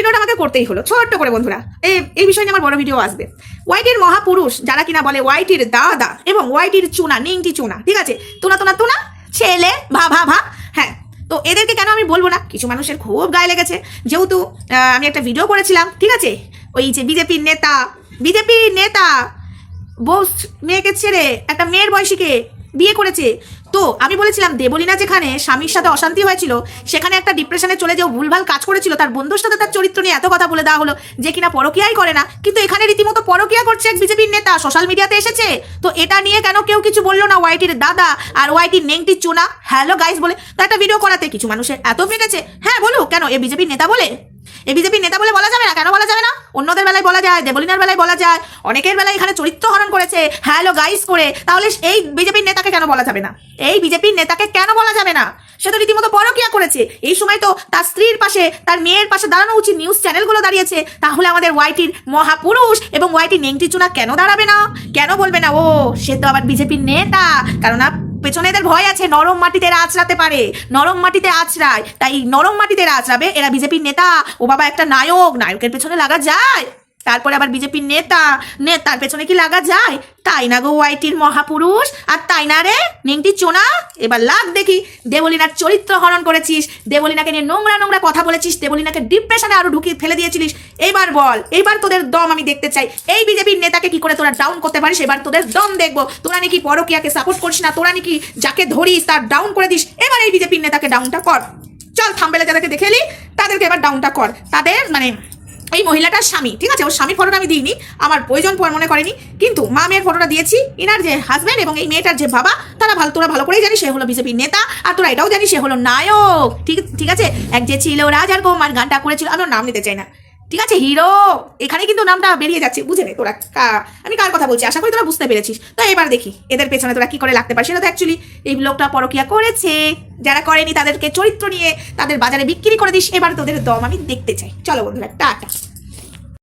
ভিডিওটা আমাকে করতেই হলো ছোট্ট করে বন্ধুরা। এই বিষয় নিয়ে আমার বড় ভিডিও আসবে। ওয়াইটির মহাপুরুষ যারা কিনা বলে ওয়াইটির দাদা এবং ওয়াইটির চুনা, নিংটি চুনা, ঠিক আছে, তুনা তুনা তুনা ছেলে ভা ভা ভা। হ্যাঁ, তো এদেরকে কেন আমি বলবো না, কিছু মানুষের খুব গায়ে লেগেছে। যেহেতু আমি একটা ভিডিও করেছিলাম, ঠিক আছে, ওই যে বিজেপির নেতা বউ মেয়েকে ছেড়ে একটা মেয়ের বয়সীকে বিয়ে করেছে। তো আমি বলেছিলাম দেবলীনা যেখানে স্বামীর সাথে অশান্তি হয়েছিল, সেখানে একটা ডিপ্রেশনে চলে যেও ভুলভাল কাজ করেছিল, তার বন্ধুর সাথে তার চরিত্র নিয়ে এত কথা বলে দেওয়া হলো যে কিনা পরকিয়াই করে না, কিন্তু এখানে রীতিমতো পরকিয়া করছে এক বিজেপির নেতা, সোশ্যাল মিডিয়াতে এসেছে। তো এটা নিয়ে কেন কেউ কিছু বললো না ওয়াইটির দাদা আর ওয়াইটির নেংটির চুনা হ্যালো গাইস বলে? তো একটা ভিডিও করাতে কিছু মানুষের এত মেগেছে। হ্যাঁ বলুক, কেন এ বিজেপির নেতা বলে? এই বিজেপির নেতা বলে বলা যাবে না? কেন বলা যাবে না? অন্যদের বেলায় বলা যায়, দেবলীনার বেলায় বলা যায়, অনেকের বেলায় এখানে চরিত্র হরণ করেছে হ্যালো গাইস করে, তাহলে এই বিজেপির নেতাকে কেন বলা যাবে না? এই বিজেপির নেতাকে কেন বলা যাবে না? সে তো রীতিমতো পরকিয়া করেছে। এই সময় তো তার স্ত্রীর পাশে, তার মেয়ের পাশে দাঁড়ানো উচিত, নিউজ চ্যানেলগুলো দাঁড়িয়েছে। তাহলে আমাদের ওয়াইটির মহাপুরুষ এবং ওয়াইটির নেংটি চুনা কেন দাঁড়াবে না? কেন বলবে না ও সে তো আবার বিজেপির নেতা? কারণ পেছনে এদের ভয় আছে, নরম মাটিতে এরা আছড়াতে পারে, নরম মাটিতে আছড়ায়, তাই নরম মাটিতে এরা আছড়াবে। এরা বিজেপির নেতা, ও বাবা একটা নায়কের পেছনে লাগা যায়, তারপরে আবার বিজেপির নেতার পেছনে কি লাগা যায়? তাই না গো ওয়াইটির মহাপুরুষ, আর তাই না রে নেংটি চোনা? এবার লাগ দেখি, দেবলীনার চরিত্র হরণ করেছিস, দেবলীনাকে নিয়ে নোংরা কথা বলেছিস, দেবলীনাকে ডিপ্রেশনে আরো ঢুকিয়ে ফেলে দিয়েছিলিস। এইবার বল, এইবার তোদের দম আমি দেখতে চাই। এই বিজেপির নেতাকে কি করে তোরা ডাউন করতে পারিস, এবার তোদের দম দেখবো। তোরা নাকি পরকিয়াকে সাপোর্ট করিস না, তোরা নাকি যাকে ধরিস তার ডাউন করে দিস। এবার এই বিজেপির নেতাকে ডাউনটা কর, চল থাম্বনেলে যাদেরকে দেখে এলি তাদেরকে এবার ডাউনটা কর। তাদের মানে এই মহিলাটার স্বামী, ঠিক আছে, ওর স্বামীর ফটোটা আমি দিইনি, আমার প্রয়োজন মনে করেনি, কিন্তু মা মেয়ের ফটোটা দিয়েছি। ইনার যে হাজব্যান্ড এবং এই মেয়েটার যে বাবা, তোরা ভালো করেই জানিস সে হলো বিজেপির নেতা, আর তোরা এটাও জানিস সে হলো নায়ক। ঠিক আছে, এক যে ছিল রাজার কৌমার গানটা করেছিল, আমি ওর নাম নিতে চাই না, ঠিক আছে, হিরো। এখানে কিন্তু নামটা বেরিয়ে যাচ্ছে, বুঝে নে তোরা আমি কার কথা বলছি, আশা করি তোরা বুঝতে পেরেছিস। তো এবার দেখি এদের পেছনে তোরা কি করে লাগতে পারিস। সেটা তো অ্যাকচুয়ালি এই লোকটা পরকিয়া করেছে, যারা করেনি তাদেরকে চরিত্র নিয়ে তাদের বাজারে বিক্রি করে দিস। এবার তোদের দম আমি দেখতে চাই। চলো বন্ধুরা, টাটা।